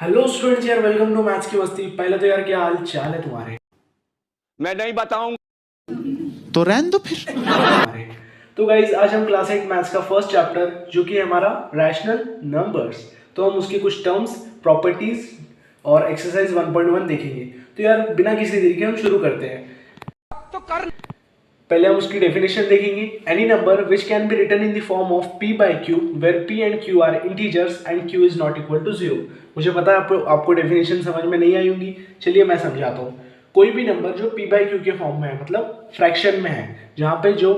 Hello students यार, welcome to maths की मस्ती। पहले तो यार क्या हाल चाल है तुम्हारे? मैं नहीं बताऊं। तो रहने दो फिर। तो गाइज आज हम क्लास 8 मैथ्स का फर्स्ट चैप्टर जो कि है हमारा रैशनल नंबर्स, तो हम उसके कुछ टर्म्स, प्रॉपर्टीज और एक्सरसाइज 1.1 देखेंगे। तो यार बिना किसी देरी के हम शुरू करते हैं। तो कर पहले हम उसकी डेफिनेशन देखेंगे। Any number which can be written in the form of p by q where p and q are integers and q is not equal to 0। मुझे पता है आपको डेफिनेशन समझ में नहीं आई होंगी, चलिए मैं समझाता हूँ। कोई भी नंबर जो p बाय q के फॉर्म में है, मतलब फ्रैक्शन में है, जहाँ पे जो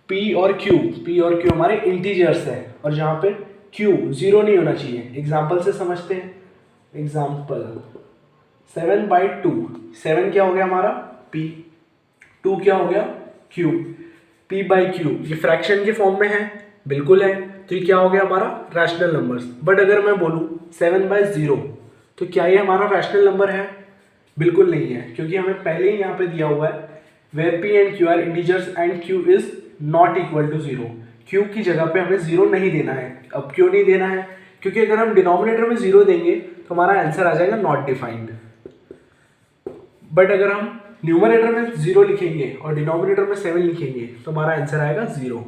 p और q हमारे इंटीजर्स है और जहाँ पे q जीरो नहीं होना चाहिए। एग्जाम्पल से समझते हैं। एग्जाम्पल 7/2, 7 क्या हो गया हमारा p, 2 क्या हो गया q, p बाई क्यू ये फ्रैक्शन के फॉर्म में है, बिल्कुल है, तो ये क्या हो गया हमारा रैशनल नंबर्स। बट अगर मैं बोलूँ 7/0 तो क्या ये हमारा रैशनल नंबर है? बिल्कुल नहीं है, क्योंकि हमें पहले ही यहाँ पे दिया हुआ है where p and q are integers and q is not equal to 0। q की जगह पे हमें 0 नहीं देना है। अब क्यों नहीं देना है? क्योंकि अगर हम डिनोमिनेटर में 0 देंगे तो हमारा आंसर आ जाएगा नॉट डिफाइंड। बट अगर हम न्यूमरेटर में 0 लिखेंगे और डिनोमिनेटर में 7 लिखेंगे तो हमारा आंसर आएगा 0।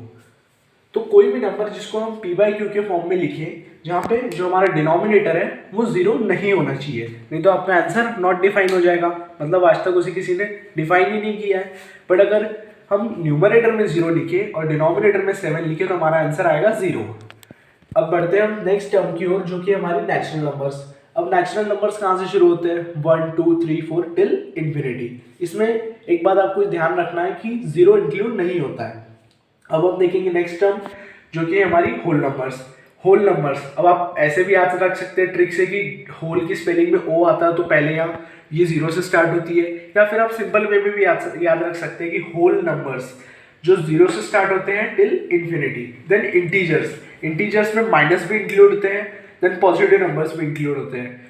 तो कोई भी नंबर जिसको हम p बाई क्यू के फॉर्म में लिखें, जहाँ पे जो हमारा डिनोमिनेटर है वो 0 नहीं होना चाहिए, नहीं तो आपका आंसर नॉट डिफाइन हो जाएगा। मतलब आज तक उसे किसी ने डिफाइन ही नहीं किया है। बट अगर हम न्यूमरेटर में 0 लिखें और डिनोमिनेटर में 7 लिखें तो हमारा आंसर आएगा 0। अब बढ़ते हैं हम नेक्स्ट टर्म की ओर, जो कि हमारी नेचुरल नंबर्स। अब नेचुरल नंबर्स कहाँ से शुरू होते हैं? 1 2 3 4 टिल इन्फिनिटी। इसमें एक बात आपको ध्यान रखना है कि 0 इंक्लूड नहीं होता है। अब हम देखेंगे नेक्स्ट टर्म जो कि हमारी होल नंबर्स। होल नंबर्स अब आप ऐसे भी याद रख सकते हैं ट्रिक से कि होल की स्पेलिंग में ओ आता है तो पहले यहाँ ये 0 से स्टार्ट होती है, या फिर आप सिंपल वे में भी याद रख सकते हैं कि होल नंबर्स जो 0 से स्टार्ट होते हैं टिल इन्फिनिटी। देन इंटीजर्स में माइनस भी इंक्लूड होते हैं, देन पॉजिटिव नंबर्स भी इंक्लूड होते हैं।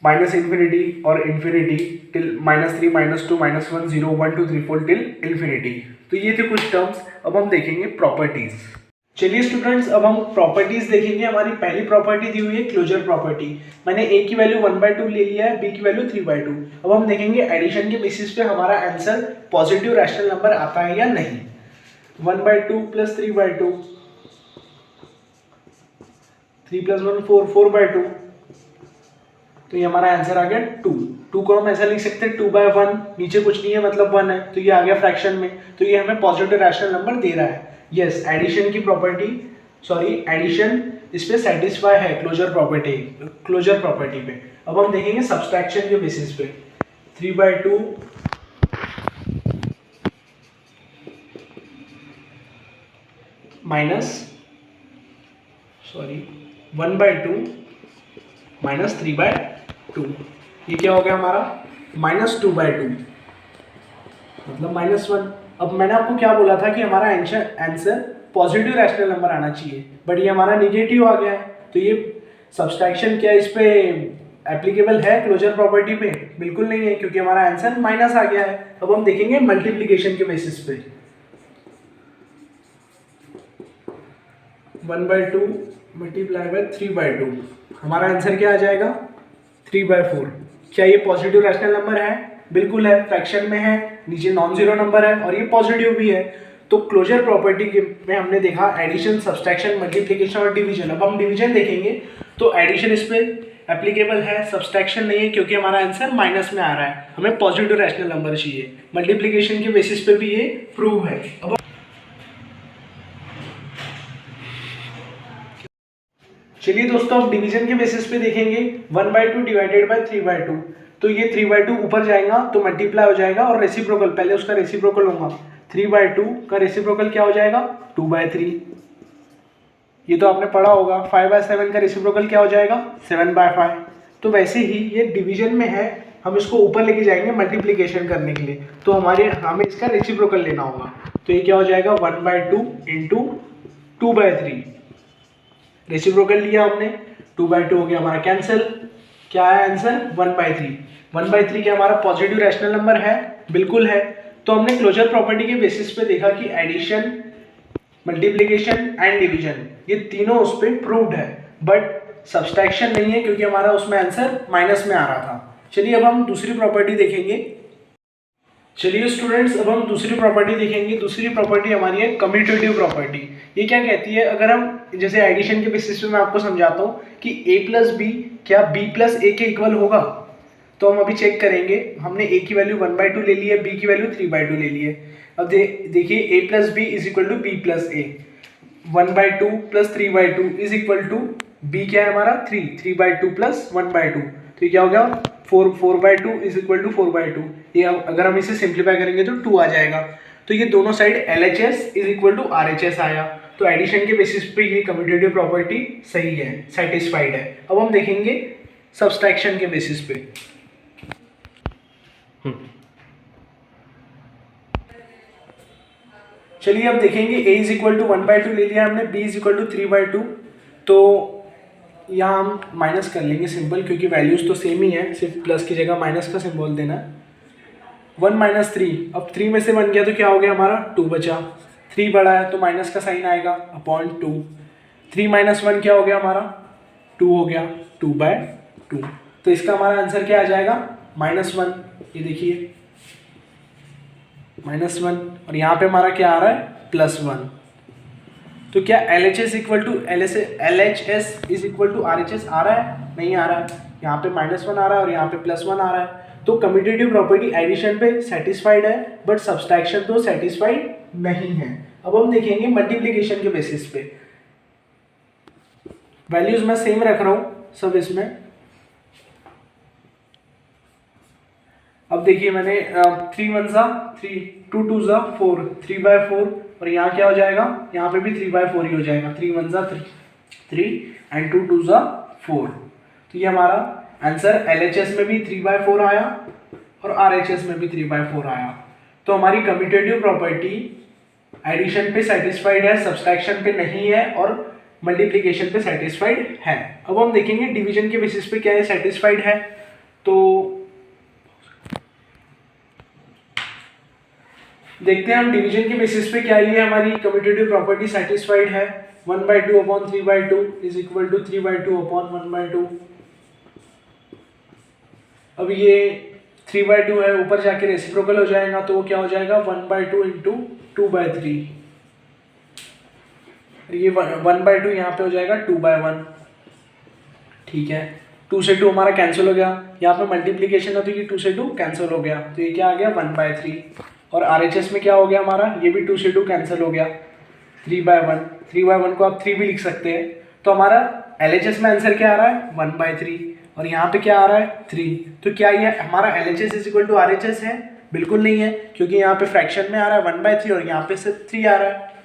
माइनस इन्फिनिटी और इन्फिनिटी टिल -3 -2 -1 0 1 2 3 4 टिल इन्फिनिटी। तो ये थे कुछ टर्म्स। अब हम देखेंगे प्रॉपर्टीज। चलिए स्टूडेंट्स, अब हम प्रॉपर्टीज देखेंगे। हमारी पहली प्रॉपर्टी दी हुई है क्लोजर प्रॉपर्टी। मैंने a की वैल्यू 1/2 ले लिया है, b की वैल्यू 3/2। अब हम देखेंगे एडिशन के बेसिस पे हमारा आंसर पॉजिटिव रैशनल नंबर आता है या नहीं। 1/2 प्लस 3/2, 3 + 1 4, 4/2, तो ये हमारा आंसर आ गया 2। 2 को हम ऐसा लिख सकते हैं 2/1, नीचे कुछ नहीं है मतलब 1 है, तो ये आ गया फ्रैक्शन में, तो ये हमें पॉजिटिव रैशनल नंबर दे रहा है। यस, एडिशन की प्रॉपर्टी, सॉरी एडिशन इस पे सेटिस्फाई है क्लोजर प्रॉपर्टी पे। अब हम देखेंगे सब्सट्रैक्शन के बेसिस पे। 3/2 माइनस 1/2 माइनस 3/2, ये क्या हो गया हमारा -2/2, मतलब -1। अब मैंने आपको क्या बोला था कि हमारा आंसर पॉजिटिव रैशनल नंबर आना चाहिए, बट ये हमारा निगेटिव आ गया है। तो ये सब्सट्रैक्शन क्या इस पे एप्लीकेबल है क्लोजर प्रॉपर्टी पे? बिल्कुल नहीं है, क्योंकि हमारा आंसर माइनस आ गया है। अब हम देखेंगे मल्टीप्लीकेशन के बेसिस पे। 1/2 मल्टीप्लाई बाय 3/2, हमारा आंसर क्या आ जाएगा 3/4। क्या ये पॉजिटिव रैशनल नंबर है? बिल्कुल है, फ्रैक्शन में है, नीचे नॉन जीरो नंबर है और ये पॉजिटिव भी है। तो क्लोजर प्रॉपर्टी में हमने देखा एडिशन, सब्सट्रैक्शन, मल्टीप्लिकेशन और डिवीजन। अब हम डिवीजन देखेंगे तो एडिशन इस पे एप्लीकेबल है, सब्सट्रैक्शन नहीं है क्योंकि हमारा आंसर माइनस में आ रहा है, हमें पॉजिटिव रैशनल नंबर चाहिए। मल्टीप्लिकेशन के बेसिस पे भी ये प्रूव है। अब चलिए दोस्तों, अब डिवीजन के बेसिस पे देखेंगे। 1/2 डिवाइडेड बाय 3/2, तो ये 3/2 ऊपर जाएगा तो मल्टीप्लाई हो जाएगा और रेसिप्रोकल, पहले उसका रेसिप्रोकल होगा। 3/2 का रेसिप्रोकल क्या हो जाएगा 2/3, ये तो आपने पढ़ा होगा। 5/7 का रेसिप्रोकल क्या हो जाएगा 7/5। तो वैसे ही ये डिवीजन में है, हम इसको ऊपर लेके जाएंगे मल्टीप्लिकेशन करने के लिए, तो हमें इसका रेसिप्रोकल लेना होगा। तो ये क्या हो जाएगा 1/2 इंटू 2/3, रेसिप्रोकल लिया हमने, 2/2 हो गया हमारा कैंसिल। क्या है आंसर 1/3। 1/3 क्या हमारा पॉजिटिव रैशनल नंबर है? बिल्कुल है। तो हमने क्लोजर प्रॉपर्टी के बेसिस पे देखा कि एडिशन, मल्टीप्लिकेशन एंड डिवीजन ये तीनों उस पर प्रूव्ड है, बट सब्सट्रैक्शन नहीं है क्योंकि हमारा उसमें आंसर माइनस में आ रहा था। चलिए अब हम दूसरी प्रॉपर्टी देखेंगे। चलिए स्टूडेंट्स, अब हम दूसरी प्रॉपर्टी देखेंगे। दूसरी प्रॉपर्टी हमारी है कम्यूटेटिव प्रॉपर्टी। ये क्या कहती है, अगर हम जैसे एडिशन के बेसिस पे मैं आपको समझाता हूँ कि a प्लस बी क्या b प्लस ए के इक्वल होगा, तो हम अभी चेक करेंगे। हमने a की वैल्यू 1/2 ले ली है, b की वैल्यू 3/2 ले ली है। अब देखिए a plus B is equal to b plus A, 1/2 plus 3/2 is equal to b क्या है हमारा 3/2 प्लस 1/2, तो ये क्या हो गया 4/2 इज इक्वल टू 4/2। ये अगर हम इसे सिंप्लीफाई करेंगे तो 2 आ जाएगा। तो ये दोनों side LHS is equal to RHS आया। तो एडिशन के बेसिस पे ये कम्यूटेटिव प्रॉपर्टी सही है, सेटिस्फाइड है। अब हम देखेंगे सब्सट्रैक्शन के बेसिस पे। चलिए अब देखेंगे a इज इक्वल टू 1/2 ले लिया हमने, b इज इक्वल टू 3/2। तो यहाँ हम माइनस कर लेंगे सिंपल, क्योंकि वैल्यूज तो सेम ही है, सिर्फ प्लस की जगह माइनस का सिंबल देना है। 1 माइनस 3, अब 3 में से 1 गया तो क्या हो गया हमारा 2 बचा। 3 बड़ा है तो माइनस का साइन आएगा अपॉन 2। 3 माइनस 1 क्या हो गया हमारा 2 हो गया, 2/2। तो इसका हमारा आंसर क्या आ जाएगा -1। ये देखिए -1, और यहाँ पे हमारा क्या आ रहा है +1। तो क्या LHS equal to LHS is equal to RHS आ रहा है? नहीं आ रहा है। यहाँ पे -1 आ रहा है और यहाँ पे +1 आ रहा है। तो कम्यूटेटिव प्रॉपर्टी एडिशन पे सेटिस्फाइड है, बट सब्सट्रैक्शन तो सेटिस्फाइड नहीं है। अब हम देखेंगे मल्टीप्लिकेशन के बेसिस पे। वैल्यूज मैं सेम रख रहा हूँ सब इसमें। अब देखिए मैंने 3 1 सा 3, 2 2 सा 4, 3/4, और यहाँ क्या हो जाएगा, यहाँ पे भी 3/4 ही हो जाएगा। 3 1 सा 3 एंड 2 2 सा 4। तो ये हमारा आंसर LHS में भी 3/4 आया और RHS में भी 3/4 आया। तो हमारी कम्यूटेटिव प्रॉपर्टी एडिशन पे सेटिस्फाइड है, सब्सट्रैक्शन पे नहीं है, और मल्टीप्लिकेशन पे सेटिस्फाइड है। अब हम देखेंगे डिवीजन के बेसिस पे क्या ये सेटिस्फाइड है। तो देखते हैं हम डिवीजन के बेसिस पे क्या ये हमारी कम्यूटेटिव प्रॉपर्टी सेटिस्फाइड है। 1/2 upon 3/2 is equal to 3/2 upon 1/2। अब ये 3/2 है, ऊपर जाके रेसिप्रोकल हो जाएगा, तो वो क्या हो जाएगा 1/2 इंटू 2/3। ये 1/2 यहाँ पे हो जाएगा 2/1। ठीक है, 2 से 2 हमारा कैंसिल हो गया। यहाँ पे मल्टीप्लीकेशन है तो ये 2 से 2 कैंसिल हो गया, तो ये क्या आ गया 1/3। और RHS में क्या हो गया हमारा, ये भी 2 से 2 कैंसिल हो गया, 3/1। 3/1 को आप 3 भी लिख सकते हैं। तो हमारा LHS में आंसर क्या आ रहा है 1/3, और यहाँ पे क्या आ रहा है 3। तो क्या ये हमारा LHS is equal to RHS है? बिल्कुल नहीं है, क्योंकि यहाँ पे फ्रैक्शन में आ रहा है 1/3 और यहाँ पे सिर्फ 3 आ रहा है।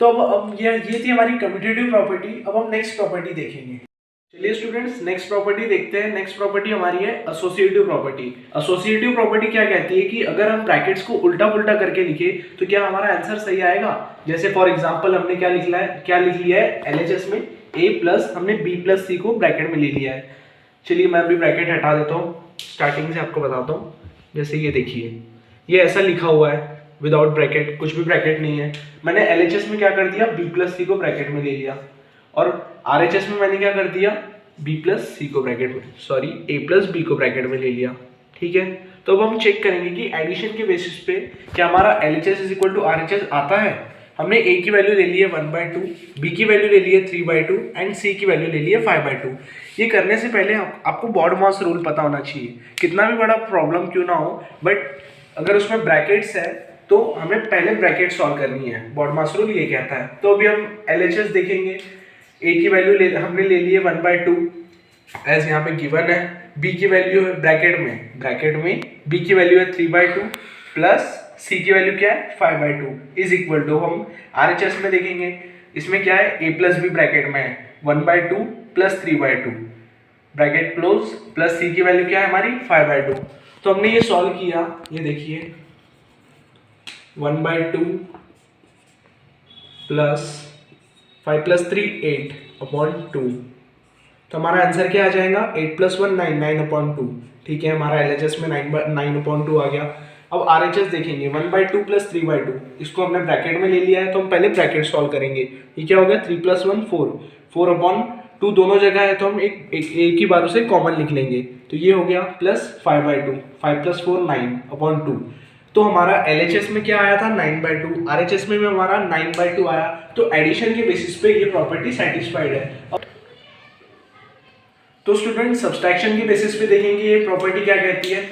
तो अब ये थी हमारी कम्यूटेटिव प्रॉपर्टी। अब हम नेक्स्ट प्रॉपर्टी देखेंगे। चलिए स्टूडेंट्स, नेक्स्ट प्रॉपर्टी देखते हैं। नेक्स्ट प्रॉपर्टी हमारी है एसोसिएटिव प्रॉपर्टी। एसोसिएटिव प्रॉपर्टी क्या कहती है कि अगर हम ब्रैकेट्स को उल्टा पुल्टा करके लिखे तो क्या हमारा आंसर सही आएगा। जैसे फॉर एग्जांपल हमने क्या लिख लिया है LHS में a प्लस हमने b प्लस c को ब्रैकेट में ले लिया है। चलिए मैं अभी ब्रैकेट हटा देता हूँ, स्टार्टिंग से आपको बताता हूँ। जैसे ये देखिए, ये ऐसा लिखा हुआ है विदाउट ब्रैकेट, कुछ भी ब्रैकेट नहीं है। मैंने LHS में क्या कर दिया b प्लस c को ब्रैकेट में ले लिया, और RHS में मैंने क्या कर दिया b प्लस c को ब्रैकेट में a प्लस b को ब्रैकेट में ले लिया। ठीक है, तो अब हम चेक करेंगे कि एडिशन के बेसिस पे क्या हमारा LHS is equal to RHS आता है। हमने a की वैल्यू ले ली है 1/2, b की वैल्यू ले ली है 3/2 एंड c की वैल्यू ले ली है 5/2। ये करने से पहले आपको बॉड-मॉस रूल पता होना चाहिए। कितना भी बड़ा प्रॉब्लम क्यों ना हो, बट अगर उसमें ब्रैकेट्स है तो हमें पहले ब्रैकेट सॉल्व करनी है। बॉड-मॉस रूल ये कहता है। तो अभी हम LHS देखेंगे। a की वैल्यू हमने ले ली है 1/2 एज यहाँ पे गिवन है। b की वैल्यू है ब्रैकेट में b की वैल्यू है 3/2 प्लस c की वैल्यू क्या है 5/2 इज इक्वल टू, हम RHS में देखेंगे इसमें क्या है a प्लस b ब्रैकेट में है 1/2 plus 3/2 bracket close, plus c की वैल्यू क्या है हमारी 5/2। तो हमने ये सॉल्व किया, ये देखिए 1/2 प्लस 5 प्लस 3 8/2। तो हमारा आंसर क्या आ जाएगा 8 + 1 9 9/2। ठीक है, हमारा LHS में 9/2 आ गया। अब RHS देखेंगे 1/2 प्लस 3/2, इसको हमने ब्रैकेट में ले लिया है तो हम पहले ब्रैकेट सॉल्व करेंगे। ये क्या हो गया 3 + 1 4 4/2 टू दोनों जगह है तो हम एक ही बार उसे कॉमन लिख लेंगे। तो ये हो गया प्लस 5/2, 5 + 4 9/2। तो हमारा LHS में क्या आया था 9/2, RHS में भी हमारा 9/2 आया। तो एडिशन के बेसिस पे ये प्रॉपर्टी सेटिस्फाइड है। तो स्टूडेंट सब्सट्रैक्शन के बेसिस पे देखेंगे ये प्रॉपर्टी क्या कहती है।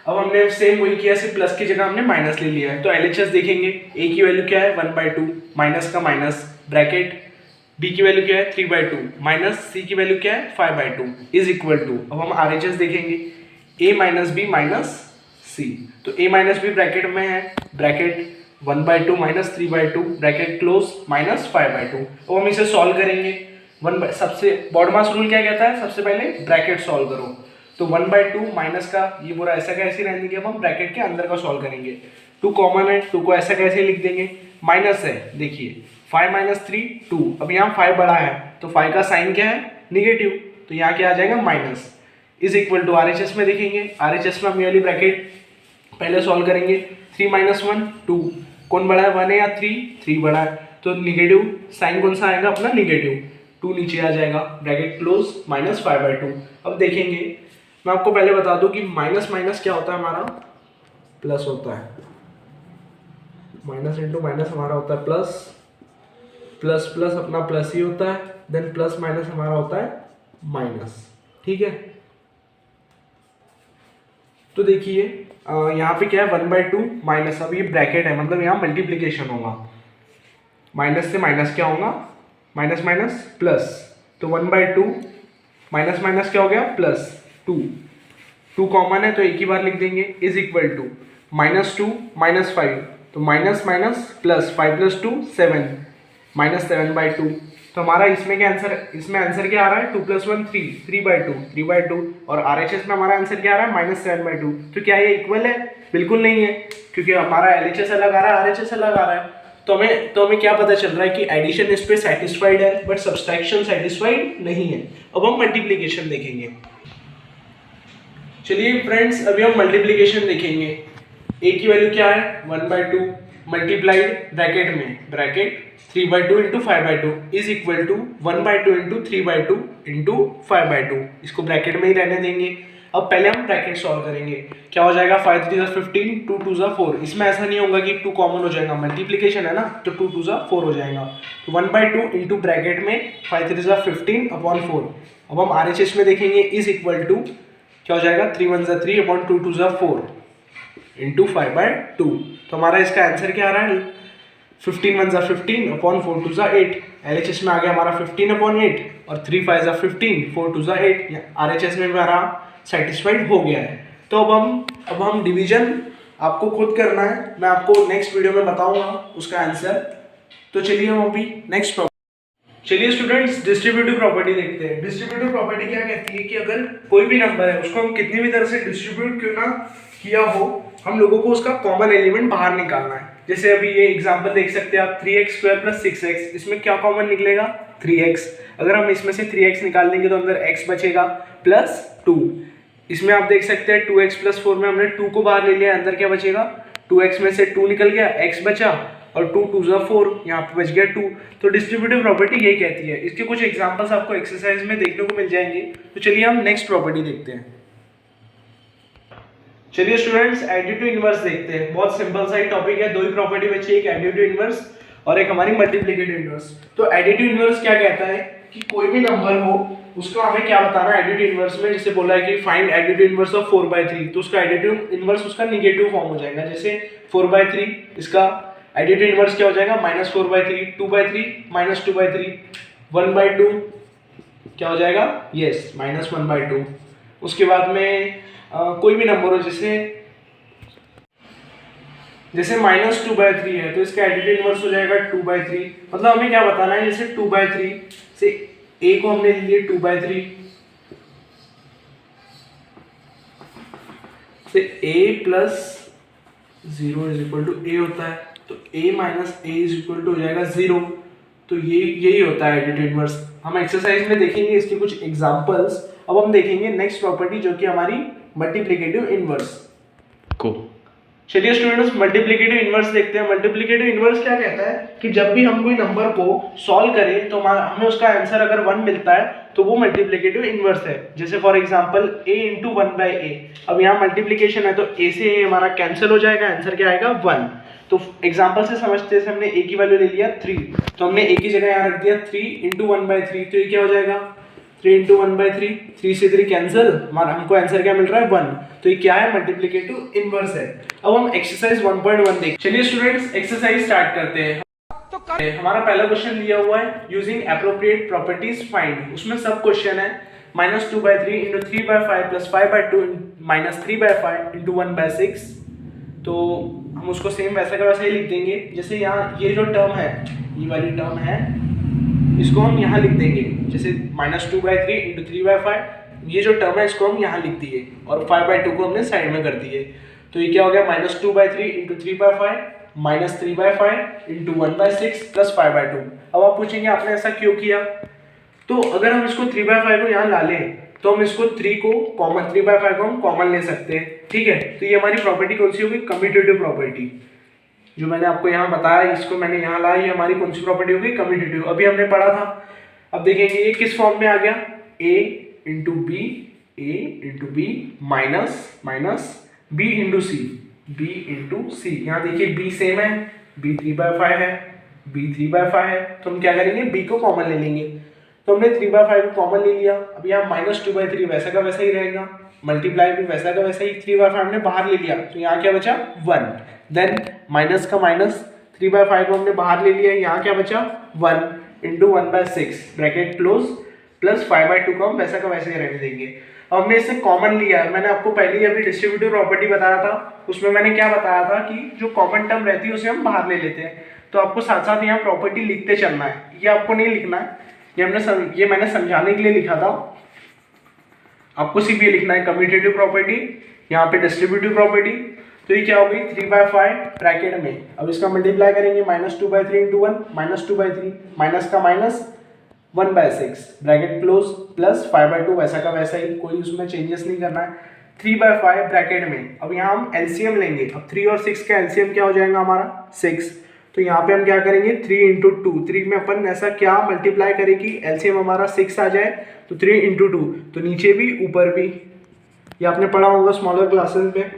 अब हमने सेम वही किया, सिर्फ प्लस की जगह हमने माइनस ले लिया है। तो LHS देखेंगे, A की वैल्यू क्या है 1/2, माइनस का माइनस ब्रैकेट, B की वैल्यू क्या है 3/2, माइनस C की वैल्यू क्या है 5/2 इज इक्वल टू। अब हम RHS देखेंगे, A - B - C। तो A - B ब्रैकेट में है, ब्रैकेट 1/2 - 3/2 ब्रैकेट क्लोज माइनस 5/2। अब हम इसे सॉल्व करेंगे। सबसे बॉडमास रूल क्या कहता है, सबसे पहले ब्रैकेट सॉल्व करो। तो 1/2 माइनस का ये पूरा ऐसा कैसे रहने देंगे, अब हम ब्रैकेट के अंदर का सॉल्व करेंगे। 2 कॉमन है, 2 को ऐसा कैसे लिख देंगे, माइनस है, देखिए 5 - 3 2। अब यहाँ 5 बड़ा है तो 5 का साइन क्या है निगेटिव, तो यहाँ क्या आ जाएगा minus is equal to. RHS में देखेंगे, RHS में हम ये वाली ब्रैकेट पहले सॉल्व करेंगे। 3 - 1 2, कौन बड़ा है 1 है या 3 बड़ा है, तो निगेटिव साइन कौन सा आएगा अपना निगेटिव, 2 नीचे आ जाएगा ब्रैकेट क्लोज माइनस 5/2। अब देखेंगे, मैं आपको पहले बता दूं कि माइनस माइनस क्या होता है हमारा प्लस होता है, माइनस इंटू माइनस हमारा होता है प्लस, प्लस प्लस अपना प्लस ही होता है, देन प्लस माइनस हमारा होता है माइनस, ठीक है। तो देखिए यहाँ पे क्या है 1/2 माइनस, अब ये ब्रैकेट है मतलब यहाँ मल्टीप्लीकेशन होगा, माइनस से माइनस क्या होगा माइनस माइनस प्लस, तो 1/2 माइनस माइनस क्या हो गया प्लस 2 कॉमन है तो एक ही बार लिख देंगे इज इक्वल टू -2 - 5, तो माइनस माइनस प्लस 5 + 2 7 -7/2। तो हमारा इसमें क्या आंसर, इसमें आंसर क्या आ रहा है 2 + 1 3 3/2 और RHS में हमारा आंसर क्या आ रहा है -7/2। तो क्या ये इक्वल है, बिल्कुल नहीं है, क्योंकि हमारा LHS अलग आ रहा है RHS अलग आ रहा है। तो हमें क्या पता चल रहा है कि एडिशन इस पे सेटिस्फाइड है बट सब्सट्रैक्शन सेटिस्फाइड नहीं है। अब हम मल्टीप्लिकेशन देखेंगे। चलिए फ्रेंड्स अभी हम मल्टीप्लिकेशन देखेंगे। A की वैल्यू क्या है 1/2 मल्टीप्लाइड ब्रैकेट में ब्रैकेट 3/2 × 5/2 इज इक्वल टू 1/2 × 3/2 × 5/2, इसको ब्रैकेट में ही रहने देंगे। अब पहले हम ब्रैकेट सॉल्व करेंगे, क्या हो जाएगा 5 × 3 = 15 2 × 2 = 4। इसमें ऐसा नहीं होगा कि 2 कॉमन हो जाएगा, मल्टीप्लिकेशन है ना, तो 2 × 2 = 4 हो जाएगा। तो 1/2 इंटू ब्रैकेट में 5 × 3 = 15/4। अब हम RHS में देखेंगे इज इक्वल टू क्या हो जाएगा 3 × 1 = 3 2 × 2 = 4 इंटू 5/2। तो हमारा इसका आंसर क्या आ रहा है 15 × 1 = 15 4 × 2 = 8। LHS में आ गया हमारा 15/8 और 3 × 5 = 15 4 × 2 = 8। RHS में हमारा सेटिस्फाइड हो गया है। तो अब हम डिवीजन आपको खुद करना है, मैं आपको नेक्स्ट वीडियो में बताऊंगा उसका आंसर। तो चलिए हम अभी नेक्स्ट चलिए स्टूडेंट्स डिस्ट्रीब्यूटिव प्रॉपर्टी देखते हैं। डिस्ट्रीब्यूटिव प्रॉपर्टी क्या कहती है कि अगर कोई भी नंबर है उसको हम कितनी भी तरह से डिस्ट्रीब्यूट क्यों ना किया हो, हम लोगों को उसका कॉमन एलिमेंट बाहर निकालना है। जैसे अभी ये एग्जांपल देख सकते हैं आप 3x² + 6x, इसमें क्या कॉमन निकलेगा 3x। अगर हम इसमें से 3x निकाल देंगे तो अंदर x बचेगा प्लस 2। इसमें आप देख सकते हैं 2x + 4 में हमने 2 को बाहर ले लिया, अंदर क्या बचेगा 2x में से 2 निकल गया, x बचा और 2 × 2 = 4, यहाँ पे बच गया 2। तो डिस्ट्रीब्यूटिव प्रॉपर्टी यही कहती है। इसके कुछ एग्जांपल्स आपको एक्सरसाइज में देखने को मिल जाएंगे। तो चलिए हम नेक्स्ट प्रॉपर्टी देखते हैं। चलिए स्टूडेंट्स एडिटिव इनवर्स देखते हैं। बहुत सिंपल सा ही टॉपिक है, दो ही प्रॉपर्टी बची है, एक एडिटिव इनवर्स और एक हमारी मल्टीप्लिकेटिव इनवर्स। तो एडिटिव इनवर्स क्या कहता है कि कोई भी नंबर हो उसका हमें क्या बताना है एडिटिव इनवर्स में। जैसे बोला है कि फाइंड एडिटिव इनवर्स ऑफ 4/3, तो उसका एडिटिव इनवर्स उसका नेगेटिव फॉर्म हो जाएगा। जैसे 4/3 इसका एडिटिव इनवर्स क्या हो जाएगा -4/3, 2/3 -2/3, 1/2 क्या हो जाएगा यस -1/2। उसके बाद में कोई भी नंबर हो जैसे -2/3 है तो इसका एडिटिव इनवर्स हो जाएगा 2/3। मतलब हमें क्या बताना है, जैसे 2/3 से a को हमने ले लिया 2/3 से a + 0 = a होता है, तो a - a = हो जाएगा 0। तो यही होता है एडिटिव इनवर्स। हम एक्सरसाइज में देखेंगे इसके कुछ एग्जांपल्स। अब हम देखेंगे नेक्स्ट प्रॉपर्टी जो कि हमारी मल्टीप्लिकेटिव इनवर्स को। चलिए स्टूडेंट्स मल्टीप्लिकेटिव इनवर्स देखते हैं। मल्टीप्लिकेटिव इनवर्स क्या कहता है कि जब भी हम कोई नंबर को सॉल्व करें तो हमें उसका आंसर अगर 1 मिलता है तो वो मल्टीप्लिकेटिव इनवर्स है। जैसे for example a into 1/a। अब यहाँ मल्टीप्लिकेशन है तो a से a हमारा कैंसिल हो जाएगा, आंसर क्या आएगा 1। तो एग्जाम्पल से समझते हैं, हमने a की वैल्यू ले लिया 3, तो हमने a की जगह यहाँ रख दिया 3 इंटू 1/3, तो ये क्या हो जाएगा 3 इंटू 1/3, 3 से 3 कैंसिल, हमारा हमको आंसर क्या मिल रहा है 1। तो ये क्या है मल्टीप्लिकेटिव इनवर्स है। अब हम एक्सरसाइज 1.1 देखें। चलिए स्टूडेंट्स एक्सरसाइज स्टार्ट करते हैं। तो कर हमारा पहला क्वेश्चन लिया हुआ है यूजिंग एप्रोप्रिएट प्रॉपर्टीज फाइंड। उसमें सब क्वेश्चन है -2/3 इंटू 3/5 प्लस 5/2 माइनस 3/5 इंटू 1/6। तो हम उसको सेम वैसा का वैसा ही लिख देंगे। जैसे यहाँ ये जो टर्म है, ये वाली टर्म है, इसको हम यहाँ लिख देंगे। जैसे -2/3 इंटू 3/5, ये जो टर्म है इसको हम यहाँ लिख दिए और 5/2 को हमने साइड में कर दिए। तो ये क्या हो गया -2/3 इंटू 3/5 माइनस 3/5 इंटू 1/6 प्लस 5/2। अब आप पूछेंगे आपने ऐसा क्यों किया? तो अगर हम इसको 3/5 को यहाँ ला लें तो हम इसको 3 3/5 को हम कॉमन ले सकते हैं, ठीक है। तो ये हमारी प्रॉपर्टी कौन सी होगी? Commutative property. जो मैंने आपको यहाँ बताया, इसको मैंने यहाँ लाया, ये हमारी कौन सी प्रॉपर्टी होगी? कम्यूटेटिव। अभी हमने पढ़ा था। अब देखेंगे ये किस फॉर्म में आ गया, a into B minus b into C. यहाँ देखिए b सेम है, b 3/5 है, b 3/5 है, तो हम क्या करेंगे b को कॉमन ले लेंगे। तो हमने 3/5 को कॉमन ले लिया। अब यहाँ -2/3 वैसा का वैसा ही रहेगा, मल्टीप्लाई भी वैसा का वैसा ही, 3/5 हमने बाहर ले लिया तो यहाँ क्या बचा 1। देन माइनस का माइनस, 3/5 को हमने बाहर ले लिया, यहाँ क्या बचा 1 इंटू 1/6 ब्रैकेट क्लोज प्लस 5/2 को हम वैसा का वैसे ही रहने देंगे। अब हमने इससे कॉमन लिया है। मैंने आपको पहले ही अभी डिस्ट्रीब्यूटिव प्रॉपर्टी बताया था, उसमें मैंने क्या बताया था कि जो कॉमन टर्म रहती है उसे हम बाहर ले लेते हैं। तो आपको साथ साथ यहाँ प्रॉपर्टी लिखते चलना है, ये आपको नहीं लिखना है, ये मैंने समझाने के लिए लिखा था। आपको सिर्फ ये लिखना है कम्यूटेटिव प्रॉपर्टी, यहाँ पे डिस्ट्रीब्यूटिव प्रॉपर्टी। तो ये क्या होगी 3/5 ब्रैकेट में। अब इसका मल्टीप्लाई करेंगे -2/3 इंटू 1 -2/3 माइनस का माइनस 1/6 ब्रैकेट क्लोज प्लस 5/2 वैसा का वैसा ही, कोई उसमें चेंजेस नहीं करना है। 3/5 ब्रैकेट में। अब यहाँ हम एलसीएम लेंगे। अब 3 और 6 का एलसीएम क्या हो जाएगा हमारा 6। तो यहाँ पे हम क्या करेंगे 3 इंटू 2, 3 में अपन ऐसा क्या मल्टीप्लाई करें कि एलसीएम हमारा 6 आ जाए, तो 3 इंटू 2, तो नीचे भी ऊपर भी, ये आपने पढ़ा होगा स्मॉलर क्लासेस में।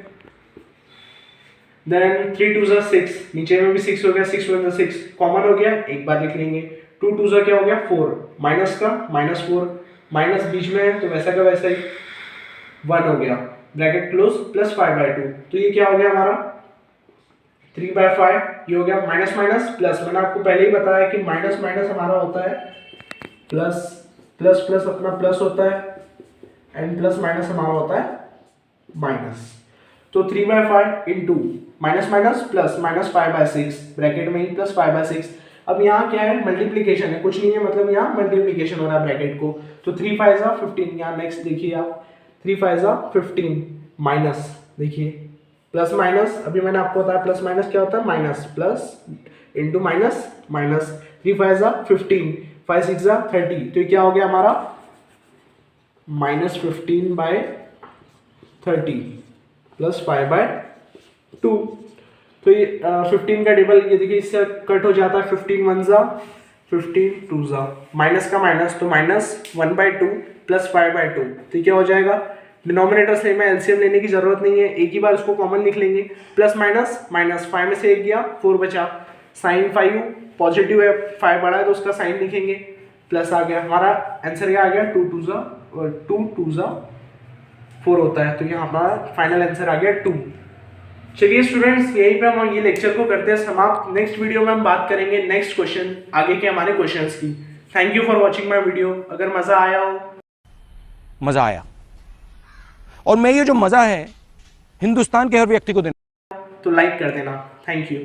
देन 3 2 जा 6, नीचे में भी 6 हो गया, 6 1 6 कॉमन हो गया, एक बार लिख लेंगे। 2 2 जा क्या हो गया 4, माइनस का -4, माइनस बीच में है तो वैसा का वैसा ही 1 हो गया ब्रैकेट क्लोज प्लस 5/2। तो ये क्या हो गया हमारा 3/5, ये हो गया माइनस माइनस प्लस। मैंने आपको पहले ही बताया कि माइनस माइनस हमारा होता है प्लस, प्लस प्लस अपना प्लस होता है, एंड प्लस माइनस हमारा होता है माइनस। तो 3/5 into minus minus plus -5/6 bracket में ही प्लस 5/6। अब यहाँ क्या है मल्टीप्लीकेशन है, कुछ नहीं है, मतलब यहाँ मल्टीप्लीकेशन हो रहा है ब्रैकेट को। तो 3 5 जा 15, यहाँ नेक्स्ट देखिए आप 3 5 जा 15 माइनस, देखिए प्लस माइनस, अभी मैंने आपको बताया प्लस माइनस क्या होता है minus, plus into minus minus, 3 5 जा 15, 5 6 जा 30, तो ये क्या हो गया हमारा -15/30 प्लस 5/2। तो ये 15 का टेबल ये देखिए इससे कट हो जाता है, 15 1 जा 15 2 जा, माइनस का माइनस तो -1/2 प्लस 5/2, तो ये क्या हो जाएगा डिनोमिनेटर सेम है, एलसीएम लेने की जरूरत नहीं है, एक ही बार उसको कॉमन लिख लेंगे। प्लस माइनस माइनस, 5 में से 1 गया 4 बचा, साइन 5 पॉजिटिव है, 5 बड़ा है तो उसका साइन लिखेंगे, प्लस आ गया, हमारा आंसर क्या आ गया 2 2 जा 4 होता है, तो यहाँ हमारा फाइनल आंसर आ गया 2। चलिए स्टूडेंट्स यहीं पे हम ये लेक्चर को करते हैं समाप्त। नेक्स्ट वीडियो में हम बात करेंगे नेक्स्ट क्वेश्चन, आगे के हमारे क्वेश्चंस की। Thank you for watching my video. अगर मजा आया हो, मजा आया, और मैं ये जो मजा है हिंदुस्तान के हर व्यक्ति को देना, तो लाइक कर देना। Thank you.